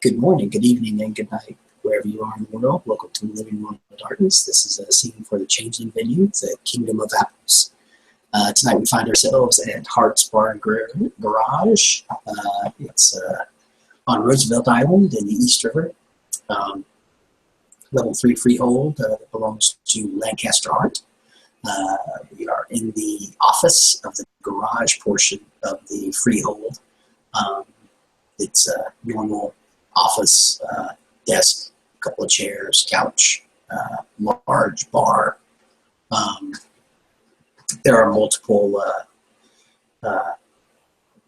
Good morning, good evening, and good night, wherever you are in the world. Welcome to Living Room of Darkness. This is a scene for the changeling venue, the Kingdom of Apples. Tonight we find ourselves at Hart's Bar and Garage. It's on Roosevelt Island in the East River. Level 3 freehold that belongs to Lancaster Hart. We are in the office of the garage portion of the freehold. It's a normal office, desk, a couple of chairs, couch, large bar. There are multiple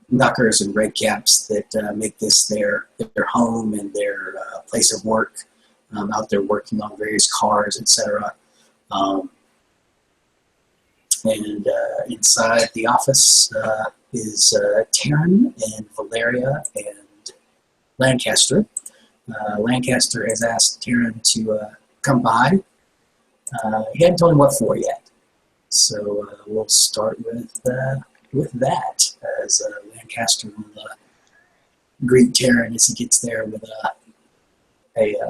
knuckers and red caps that make this their home and their place of work. Out there working on various cars, etc. And inside the office is Taryn and Valeria and Lancaster. Lancaster has asked Taryn to come by. He hadn't told him what for yet. So we'll start with that, as Lancaster will greet Taryn as he gets there with a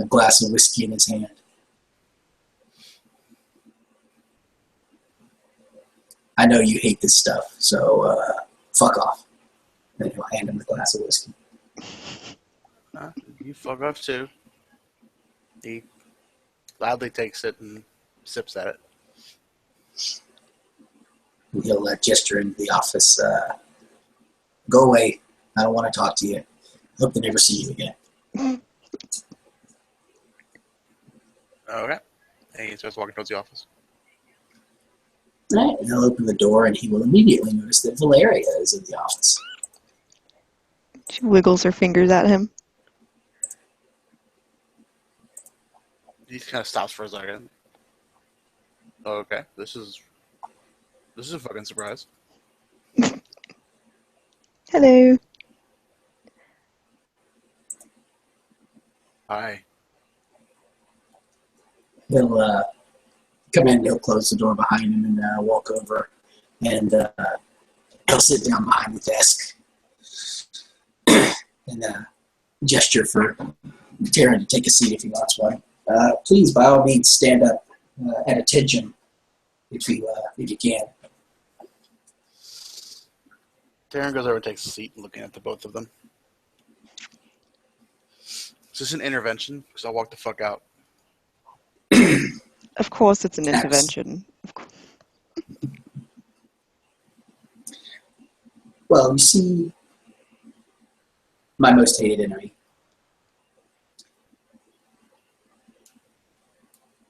glass of whiskey in his hand. I know you hate this stuff, so fuck off. Then he'll hand him the glass of whiskey. You fuck off too. He loudly takes it and sips at it. He'll gesture into the office. Go away. I don't want to talk to you. Hope to never see you again. Okay. And he starts walking towards the office. All right, and he'll open the door, and he will immediately notice that Valeria is in the office. She wiggles her fingers at him. He kind of stops for a second. Okay, this is a fucking surprise. Hello. Hi. He'll come in, he'll close the door behind him and walk over, and he'll sit down behind the desk and gesture for Taryn to take a seat if he wants one. Please, by all means, stand up at attention if you can. Taryn goes over and takes a seat, looking at the both of them. Is this an intervention? Because I'll walk the fuck out. Of course it's an intervention. Well, you see, my most hated enemy.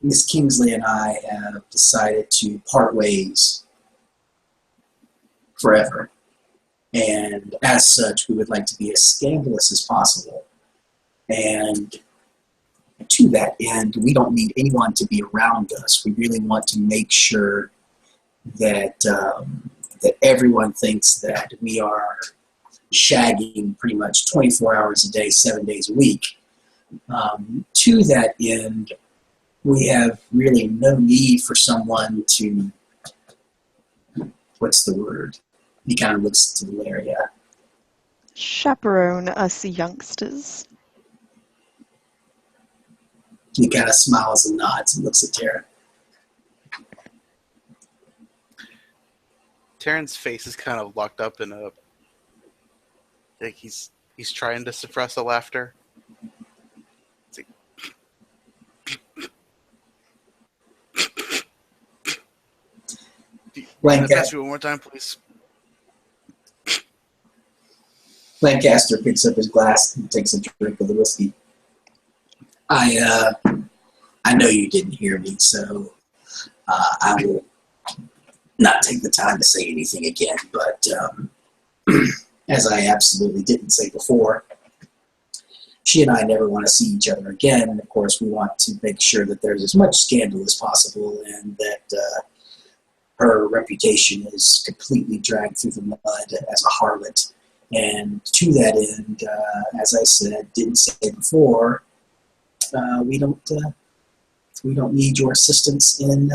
Miss Kingsley and I have decided to part ways forever. And as such, we would like to be as scandalous as possible. And to that end, we don't need anyone to be around us. We really want to make sure that that everyone thinks that we are shagging pretty much 24 hours a day, 7 days a week. To that end, we have really no need for someone to, what's the word? He kind of looks to Valeria. Chaperone us youngsters. He kind of smiles and nods and looks at Taryn. Taryn's face is kind of locked up in a... Like he's trying to suppress the laughter. It's like... Can I ask you one more time, please? Lancaster picks up his glass and takes a drink of the whiskey. I know you didn't hear me, so I will not take the time to say anything again, but as I absolutely didn't say before, she and I never want to see each other again, and of course we want to make sure that there's as much scandal as possible and that her reputation is completely dragged through the mud as a harlot. And to that end, as I said, didn't say before, we don't need your assistance in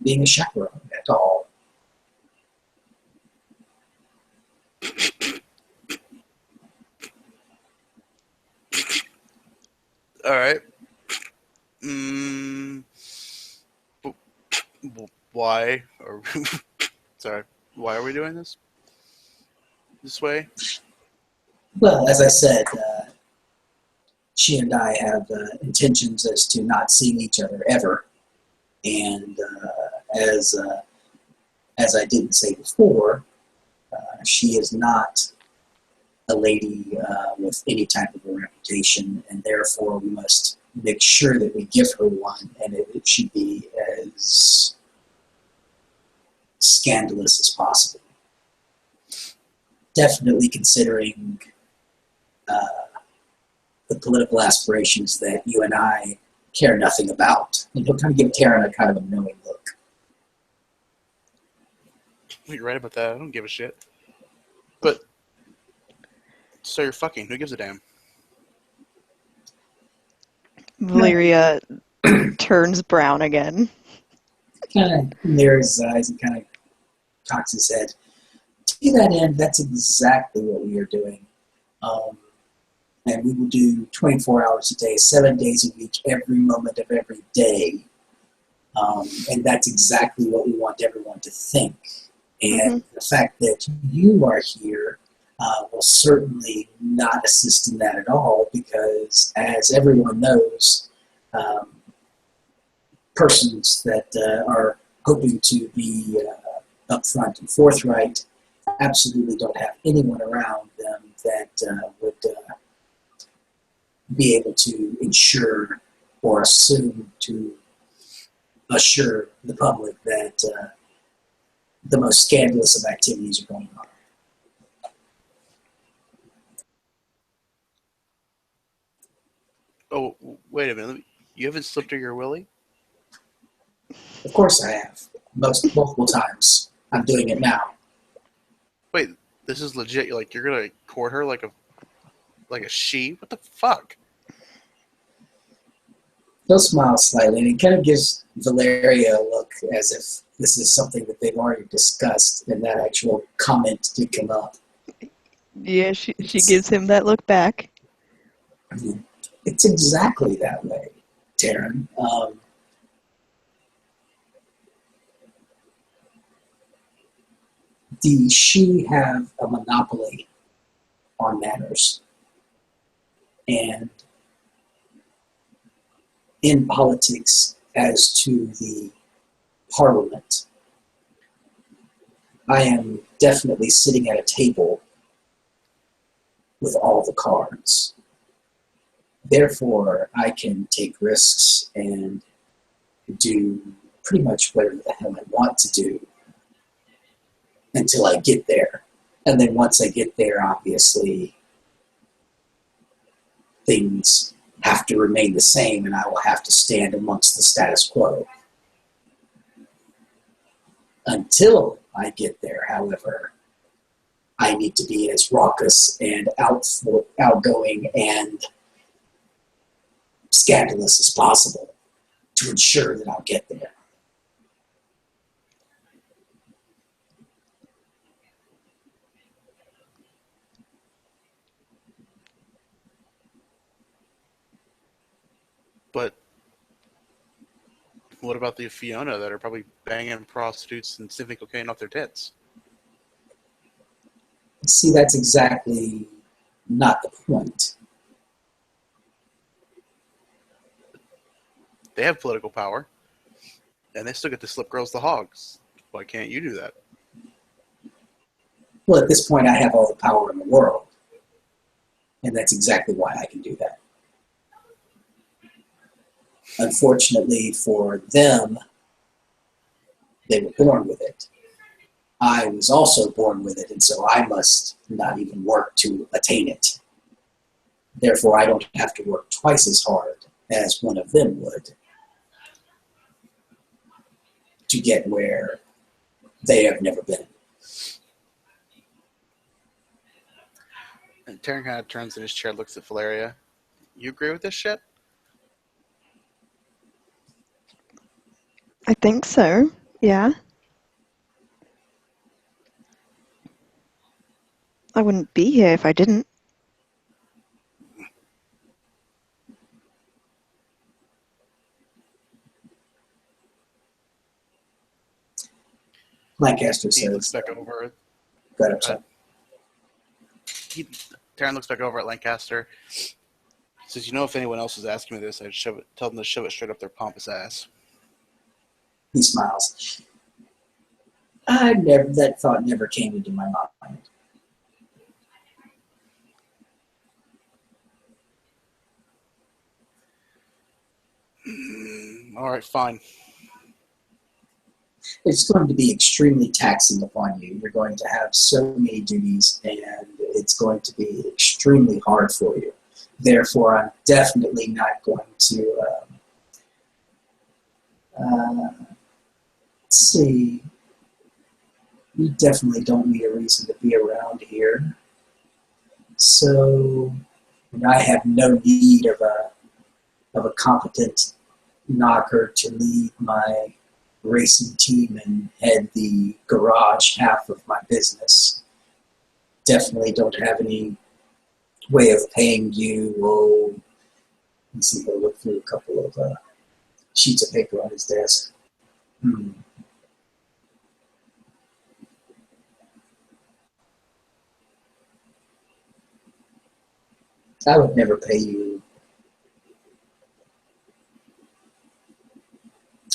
being a chaperone at all. All right. Mm, why? Or sorry. Why are we doing this way? Well, as I said, she and I have intentions as to not seeing each other ever, and as I didn't say before, she is not a lady with any type of a reputation, and therefore we must make sure that we give her one, and it should be as scandalous as possible. Definitely considering uh, the political aspirations that you and I care nothing about. And he'll kind of give Taryn a kind of a knowing look. You're right about that. I don't give a shit. But so you're fucking. Who gives a damn? Valeria turns brown again. Kind of mirrors his eyes and kind of cocks his head. To that end, that's exactly what we are doing. And we will do 24 hours a day, 7 days a week, every moment of every day. And that's exactly what we want everyone to think. And the fact that you are here will certainly not assist in that at all, because as everyone knows, persons that are hoping to be upfront and forthright absolutely don't have anyone around them that would be able to ensure or assume to assure the public that the most scandalous of activities are going on. Oh, wait a minute. You haven't slipped her your willy? Of course I have. Multiple times. I'm doing it now. Wait, this is legit. You're gonna court her like a she? What the fuck? He'll smile slightly, and he kind of gives Valeria a look as if this is something that they've already discussed, and that actual comment did come up. Yeah, she gives him that look back. It's exactly that way, Taryn. The she have a monopoly on manners, and in politics as to the parliament, I am definitely sitting at a table with all the cards. Therefore, I can take risks and do pretty much whatever the hell I want to do until I get there. And then once I get there, obviously, things have to remain the same, and I will have to stand amongst the status quo. Until I get there, however, I need to be as raucous and outgoing and scandalous as possible to ensure that I'll get there. But what about the Fiona that are probably banging prostitutes and sniffing cocaine off their tits? See, that's exactly not the point. They have political power, and they still get to slip girls the hogs. Why can't you do that? Well, at this point, I have all the power in the world, and that's exactly why I can do that. Unfortunately for them, they were born with it. I was also born with it, and so I must not even work to attain it. Therefore, I don't have to work twice as hard as one of them would to get where they have never been. And Taryn kind of turns in his chair, looks at Valeria. You agree with this shit? I think so. Yeah. I wouldn't be here if I didn't. Lancaster He looks says, back over. "Got upset." Taryn looks back over at Lancaster. Says, "You know, if anyone else was asking me this, I'd tell them to shove it straight up their pompous ass." He smiles. That thought never came into my mind. All right, fine. It's going to be extremely taxing upon you. You're going to have so many duties, and it's going to be extremely hard for you. Therefore, I'm definitely not going to, let's see, you definitely don't need a reason to be around here. So, I have no need of a competent knocker to lead my racing team and head the garage half of my business. Definitely don't have any way of paying you. Oh, let's see, he'll look through a couple of sheets of paper on his desk. I would never pay you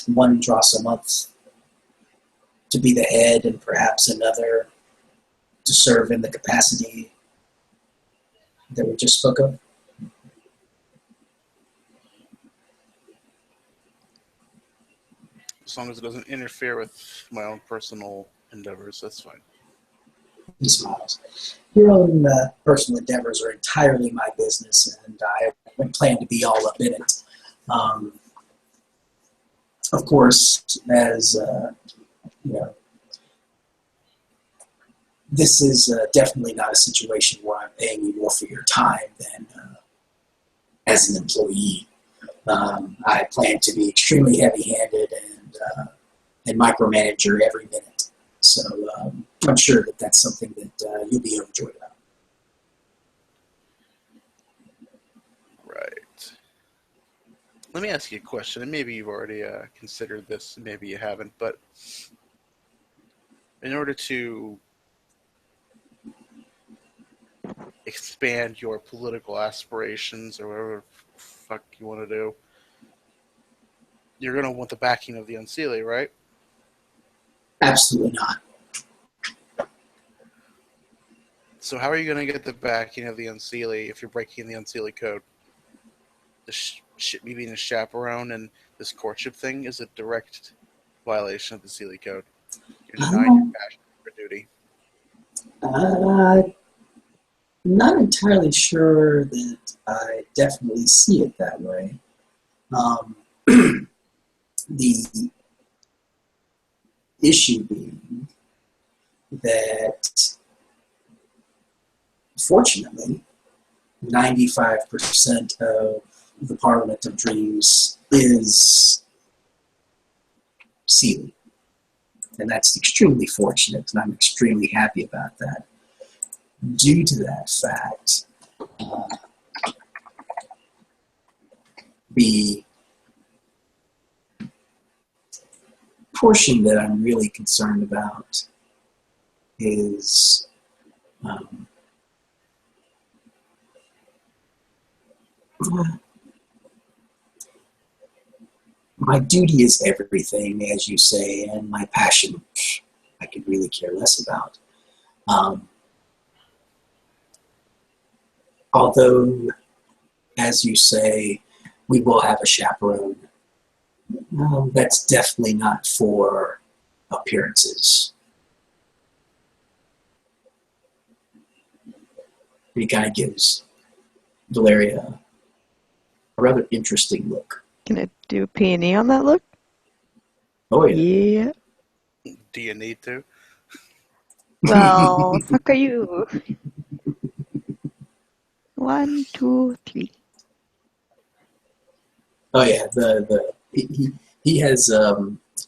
one dross a month to be the head and perhaps another to serve in the capacity that we just spoke of. As long as it doesn't interfere with my own personal endeavors, that's fine. He smiles. Your own personal endeavors are entirely my business, and I plan to be all up in it. Of course, as you know, this is definitely not a situation where I'm paying you more for your time than as an employee. I plan to be extremely heavy-handed and micromanage your every minute. So I'm sure that that's something that you'll be overjoyed about. Right. Let me ask you a question, and maybe you've already considered this, maybe you haven't, but in order to expand your political aspirations or whatever the fuck you want to do, you're going to want the backing of the Unseelie, right? Absolutely not. So how are you going to get the backing of the Unseelie if you're breaking the Unseelie code? Me being a chaperone and this courtship thing is a direct violation of the Sealy code. You're denying your passion for duty. Not entirely sure that I definitely see it that way. The issue being that, fortunately, 95% of the Parliament of Dreams is Sealy. And that's extremely fortunate, and I'm extremely happy about that. Due to that fact, the portion that I'm really concerned about is my duty is everything, as you say, and my passion I could really care less about. Although, as you say, we will have a chaperone. That's definitely not for appearances. He kind of gives Valeria a rather interesting look. Can I do a P&E on that look? Oh, yeah. Yeah. Do you need to? Well, fuck are you? 1, 2, 3. Oh, yeah. He has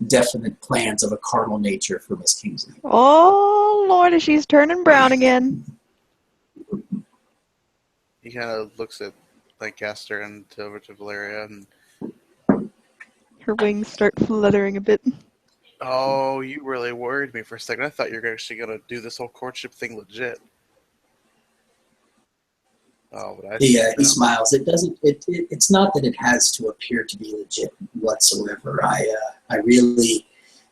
definite plans of a carnal nature for Miss Kingsley. Oh, Lord, she's turning brown again. He kind of looks at Lancaster and over to Valeria, and Her wings start fluttering a bit. Oh, you really worried me for a second. I thought you were actually going to do this whole courtship thing legit. Oh, but I see He now. smiles. It doesn't. It's not that it has to appear to be legit whatsoever. I really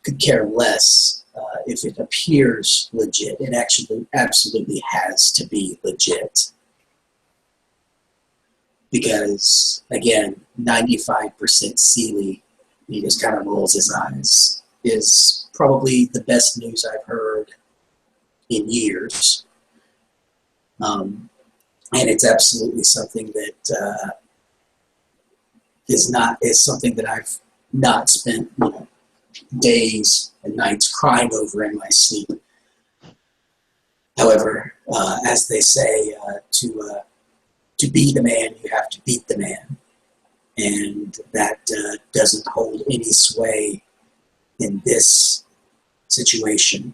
could care less if it appears legit. It actually absolutely has to be legit because again, 95% Sealy. He just kind of rolls his eyes. Is probably the best news I've heard in years. And it's absolutely something that is something that I've not spent days and nights crying over in my sleep. However, as they say, to be the man, you have to beat the man, and that doesn't hold any sway in this situation.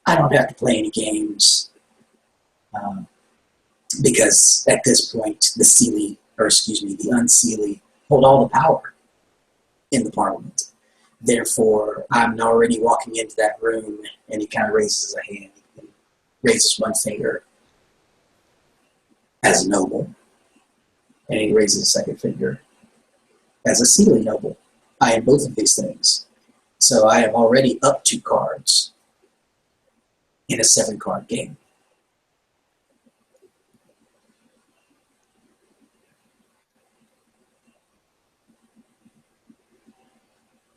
I don't have to play any games. Because at this point, the Unseelie hold all the power in the Parliament. Therefore, I'm already walking into that room, and he kind of raises a hand, and raises one finger as a noble, and he raises a second finger as a Sealy noble. I am both of these things. So I am already up 2 cards in a 7-card game.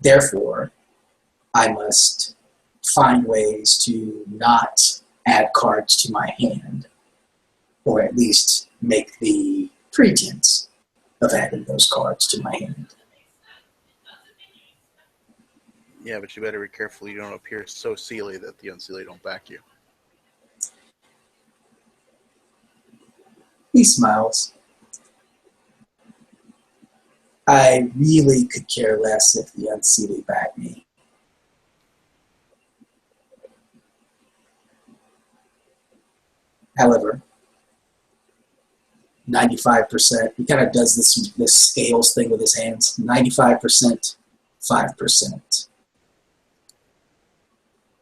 Therefore, I must find ways to not add cards to my hand, or at least make the pretense of adding those cards to my hand. Yeah, but you better be careful you don't appear so Sealy that the Unseelie don't back you. He smiles. I really could care less if the Unseelie backed me. However, 95%, he kind of does this scales thing with his hands. 95%, 5%.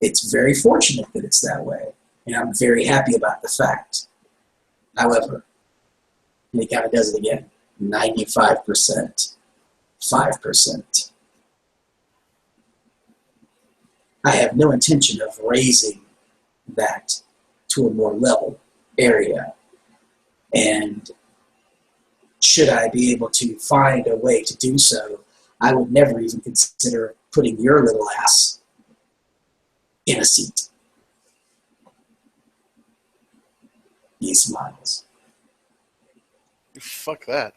It's very fortunate that it's that way, and I'm very happy about the fact. However, and he kind of does it again. 95%, 5%. I have no intention of raising that to a more level area. And should I be able to find a way to do so, I would never even consider putting your little ass in a seat. He smiles. Fuck that.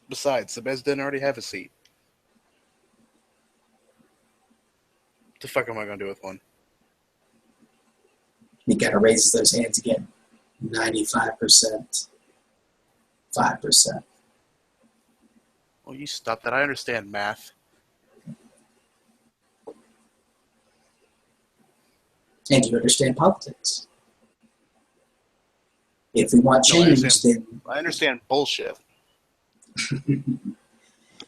Besides, the Bez didn't already have a seat. What the fuck am I going to do with one? He kind of raises those hands again. 95%, 5%. Well, you stop that. I understand math. And you understand politics. If we want change, I understand bullshit.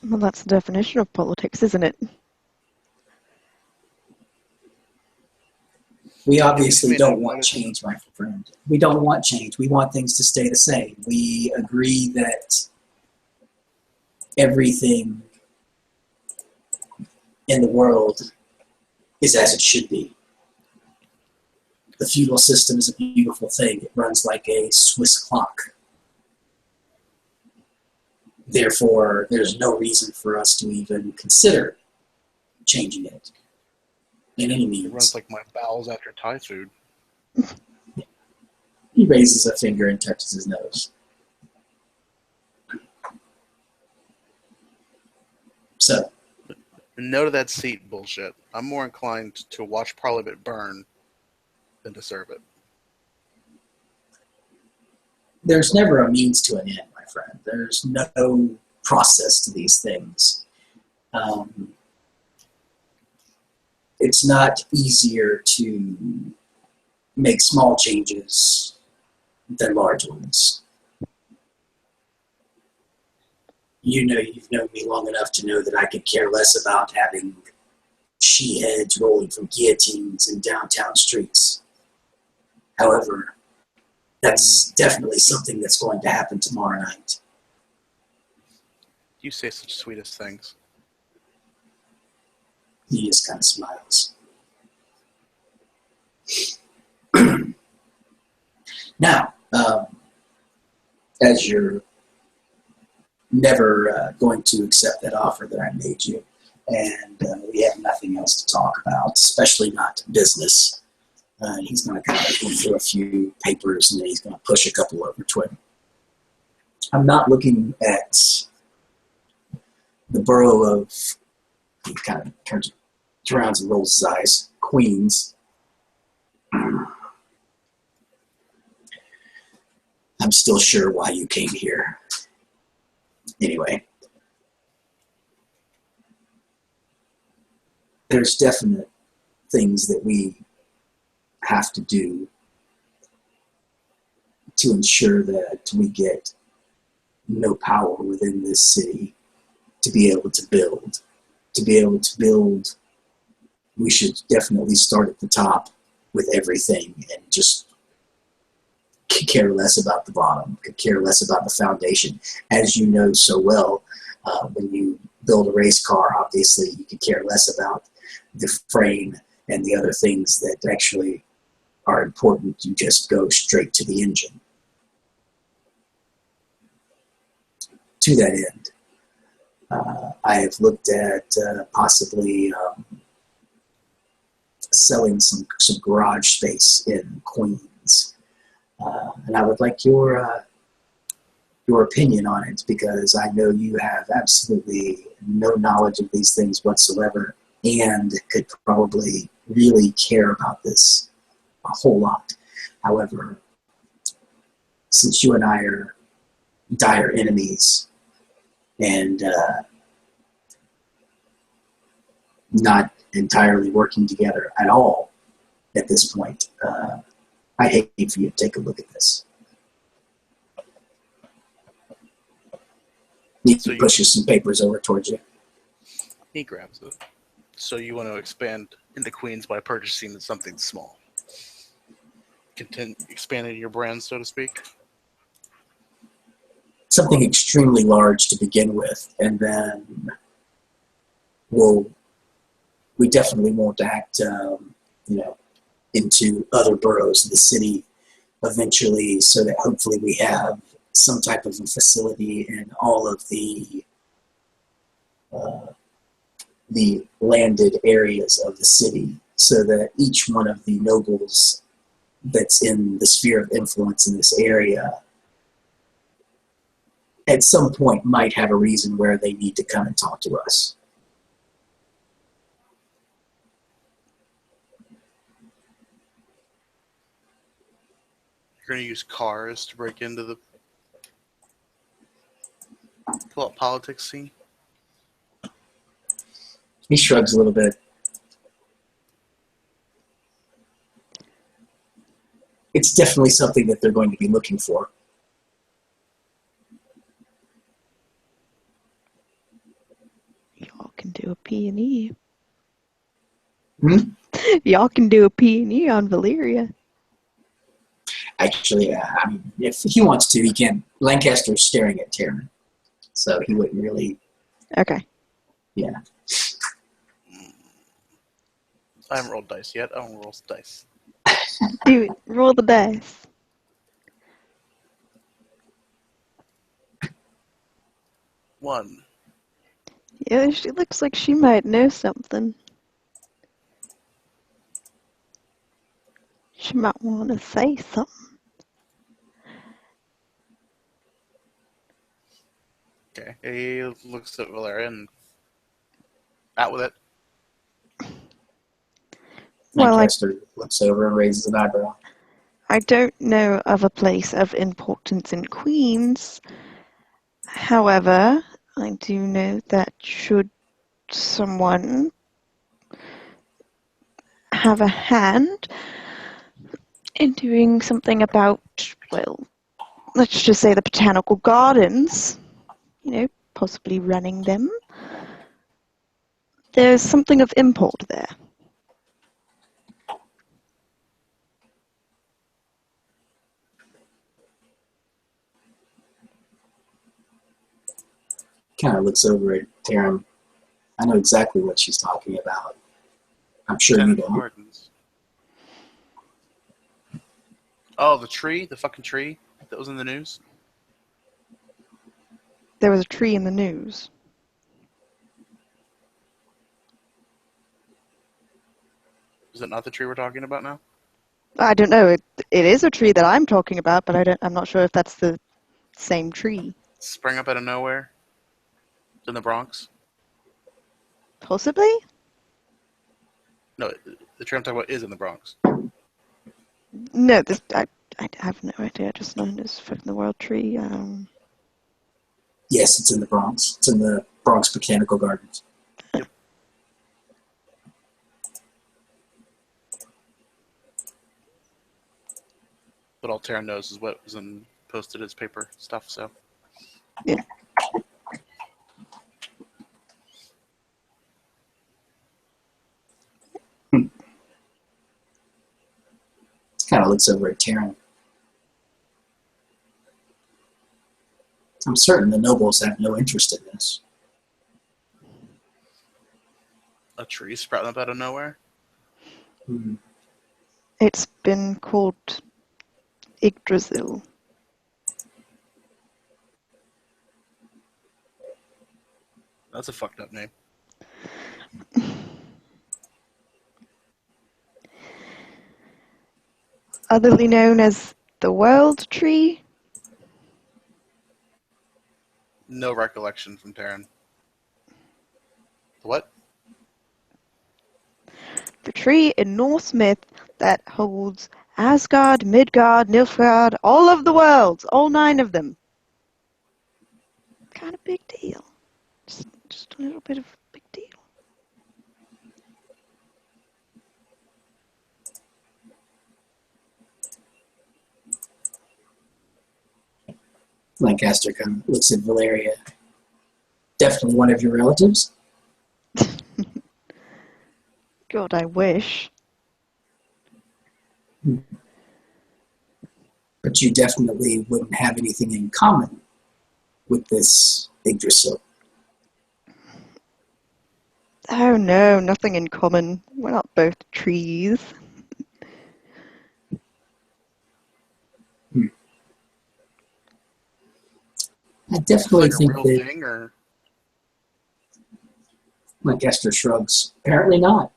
Well, that's the definition of politics, isn't it? We obviously don't want change, my friend. We don't want change. We want things to stay the same. We agree that everything in the world is as it should be. The feudal system is a beautiful thing. It runs like a Swiss clock. Therefore, there's no reason for us to even consider changing it in any means. It runs like my bowels after Thai food. He raises a finger and touches his nose. So, No to that seat bullshit. I'm more inclined to watch Parliament burn than to serve it. there's never a means to an end, my friend. There's no process to these things. It's not easier to make small changes than large ones. You know, you've known me long enough to know that I could care less about having she heads rolling from guillotines in downtown streets. However, that's definitely something that's going to happen tomorrow night. You say such sweetest things. He just kind of smiles. Now, as you're never going to accept that offer that I made you, and we have nothing else to talk about, especially not business, he's going to kind of go through a few papers, and then he's going to push a couple over to him. I'm not looking at the borough of, he kind of turns around and rolls his eyes, Queens. I'm still sure why you came here. Anyway, there's definite things that we have to do to ensure that we get no power within this city to be able to build. To be able to build, we should definitely start at the top with everything and just could care less about the bottom, could care less about the foundation. As you know so well, when you build a race car, obviously you could care less about the frame and the other things that actually are important. You just go straight to the engine. To that end, I have looked at possibly selling some garage space in Queens. And I would like your opinion on it, because I know you have absolutely no knowledge of these things whatsoever and could probably really care about this a whole lot. However, since you and I are dire enemies and not entirely working together at all at this point, I hate for you to take a look at this. He pushes some papers over towards you. He grabs it. So you want to expand into Queens by purchasing something small. Expanding your brand, so to speak. Something extremely large to begin with, and then we definitely won't act, into other boroughs of the city eventually, so that hopefully we have some type of a facility in all of the landed areas of the city, so that each one of the nobles that's in the sphere of influence in this area at some point might have a reason where they need to come and talk to us. You're going to use cars to break into the politics scene? He shrugs a little bit. It's definitely something that they're going to be looking for. Y'all can do a P&E. Hmm? Y'all can do a P&E on Valyria. Actually, I mean, if he wants to, he can. Lancaster's staring at Taryn, so he wouldn't really. Okay. Yeah. I haven't rolled dice yet. I don't roll dice. Do it. Roll the dice. One. Yeah, she looks like she might know something. She might want to say something. Okay. He looks at Valeria and out with it. Well, Lancaster looks over and raises an eyebrow. I don't know of a place of importance in Queens. However, I do know that should someone have a hand in doing something about, well, let's just say the botanical gardens, possibly running them, There's something of import there. Kind of looks over at Tarim. I know exactly what she's talking about. I'm sure you don't. Gardens. Oh, the tree? The fucking tree that was in the news? There was a tree in the news. Is that not the tree we're talking about now? I don't know. It is a tree that I'm talking about, but I'm not sure if that's the same tree. Sprang up out of nowhere? It's in the Bronx? Possibly? No, the tree I'm talking about is in the Bronx. No, I have no idea. Just known as fucking the World Tree. Yes, it's in the Bronx. It's in the Bronx Botanical Gardens. But all Terran knows is what was posted as paper stuff, so. Yeah. Kind of looks over at Tarim. I'm certain the nobles have no interest in this. A tree sprouting up out of nowhere? Hmm. It's been called Yggdrasil. That's a fucked up name. Otherly known as the World Tree. No recollection from Terran. What? The tree in Norse myth that holds Asgard, Midgard, Nilfgaard, all of the worlds, all 9 of them. Kind of big deal. Just a little bit of big deal. Lancaster kind of looks at Valeria. Definitely one of your relatives? God, I wish. But you definitely wouldn't have anything in common with this Yggdrasil. Oh no, nothing in common. We're not both trees. I definitely Like a think real that thing, or Lancaster shrugs. Apparently not.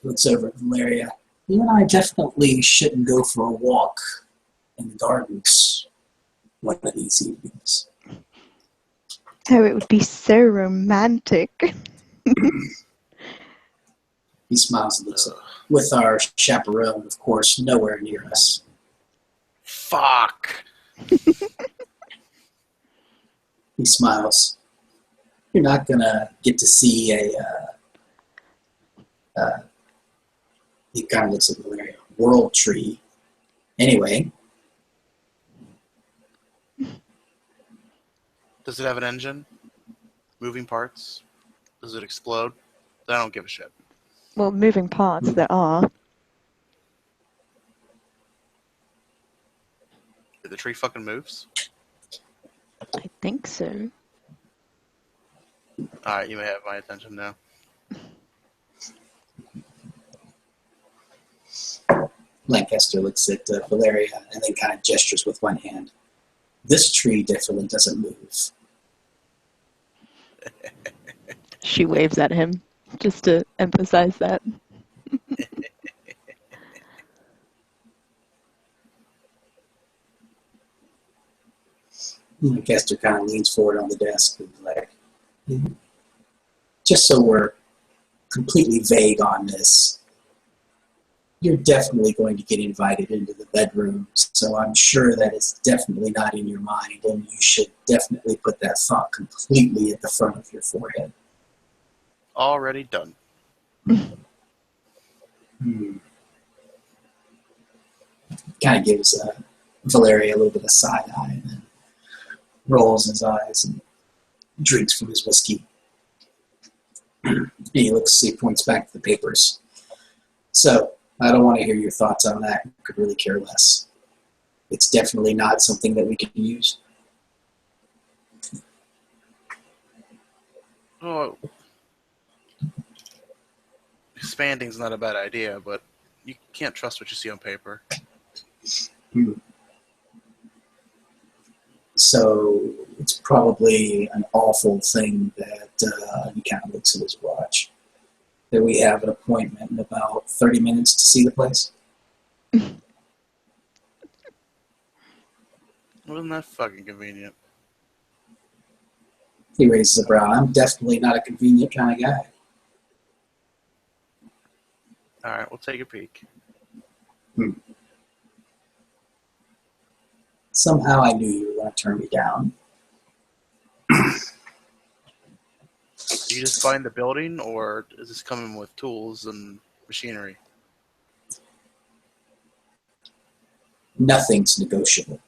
Looks over at Valeria. You and I definitely shouldn't go for a walk in the gardens one of these evenings. Oh, it would be so romantic. He smiles and looks up. With our chaperone, of course, nowhere near us. fuck. He smiles. You're not gonna get to see he kind of looks at Valeria. World tree. Anyway, Does it have an engine? Moving parts? Does it explode? I don't give a shit. Well, moving parts there are. The tree fucking moves? I think so. Alright, you may have my attention now. Lancaster looks at Valeria and then kind of gestures with one hand. This tree definitely doesn't move. She waves at him, just to emphasize that. Lancaster kind of leans forward on the desk and is like, just so we're completely vague on this, you're definitely going to get invited into the bedroom, so I'm sure that it's definitely not in your mind, and you should definitely put that thought completely at the front of your forehead. Already done. Kind of gives Valeria a little bit of side eye and then rolls his eyes. And drinks from his whiskey. And he points back to the papers. So, I don't want to hear your thoughts on that. I could really care less. It's definitely not something that we can use. Oh, expanding's not a bad idea, but you can't trust what you see on paper. So it's probably an awful thing that he kind of looks at his watch. That we have an appointment in about 30 minutes to see the place. Wasn't that fucking convenient? He raises a brow. I'm definitely not a convenient kind of guy. All right, we'll take a peek. Somehow I knew you were going to turn me down. Do you just find the building, or is this coming with tools and machinery? Nothing's negotiable.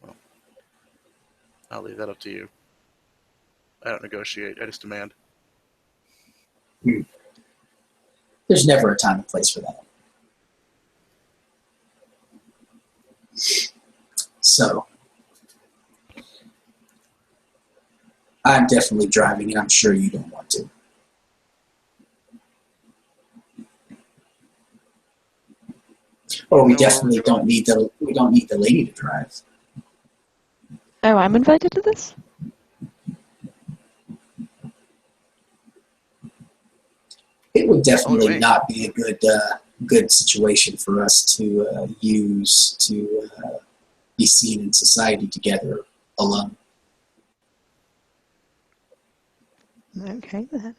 Well, I'll leave that up to you. I don't negotiate. I just demand. There's never a time and place for that. So, I'm definitely driving, and I'm sure you don't want to. Or we definitely don't need the lady to drive. Oh, I'm invited to this? It would definitely not be a good situation for us to use to be seen in society together alone. Okay, then.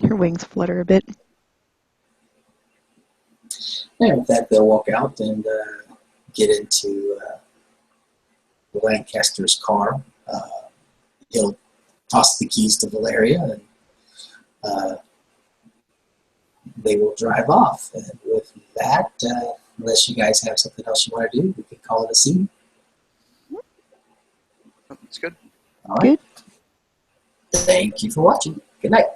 Her wings flutter a bit. And with that, they'll walk out and get into Lancaster's car. He'll toss the keys to Valeria, and they will drive off. And with that, unless you guys have something else you want to do, we can call it a scene. That's good. All right. Good. Thank you for watching. Good night.